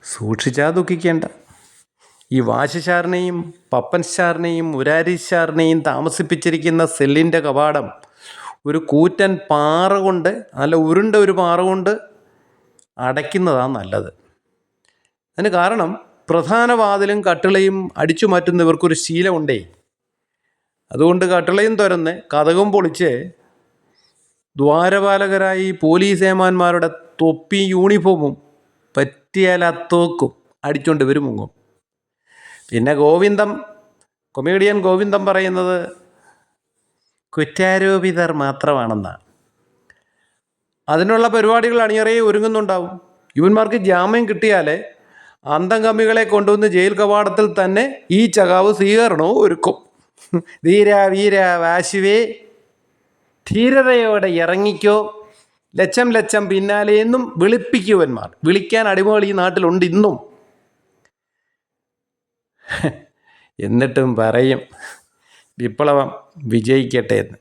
സൂക്ഷിച്ചാൽ ദുഃഖിക്കേണ്ട. ഈ വാശിശാറിനെയും പപ്പൻ സ്റ്റാറിനെയും മുരാരി സ്റ്റാറിനെയും താമസിപ്പിച്ചിരിക്കുന്ന സെല്ലിൻ്റെ കവാടം ഒരു കൂറ്റൻ പാറ കൊണ്ട്, നല്ല ഉരുണ്ട ഒരു പാറ കൊണ്ട് അടയ്ക്കുന്നതാണ് നല്ലത്. അതിന് കാരണം പ്രധാന വാതിലും കട്ടിളയും അടിച്ചു മാറ്റുന്നവർക്കൊരു ശീലമുണ്ടേ. അതുകൊണ്ട് കട്ടിളയും തുറന്ന് കതകും പൊളിച്ച് ദ്വാരപാലകരായി പോലീസ് ഏമാന്മാരുടെ തൊപ്പി യൂണിഫോമും പറ്റിയാൽ ആ തോക്കും അടിച്ചുകൊണ്ട് ഇവർ മുങ്ങും. പിന്നെ കൊമേഡിയൻ ഗോവിന്ദം പറയുന്നത് കുറ്റാരോപിതർ മാത്രമാണെന്നാണ്. അതിനുള്ള പരിപാടികൾ അണിയറയെ ഒരുങ്ങുന്നുണ്ടാവും. ഇവന്മാർക്ക് ജാമ്യം കിട്ടിയാൽ അന്തം കമ്മികളെ കൊണ്ടുവന്ന് ജയിൽ കവാടത്തിൽ തന്നെ ഈ ചകാവ് സ്വീകരണവും ഒരുക്കും. ധീര വീര വാശുവേ, ധീരതയോടെ ഇറങ്ങിക്കോ, ലക്ഷം ലക്ഷം പിന്നാലെ എന്നും വിളിപ്പിക്കുവന്മാർ. വിളിക്കാൻ അടിമകൾ ഈ നാട്ടിലുണ്ട് ഇന്നും. എന്നിട്ടും പറയും വിപ്ലവം വിജയിക്കട്ടെ എന്ന്.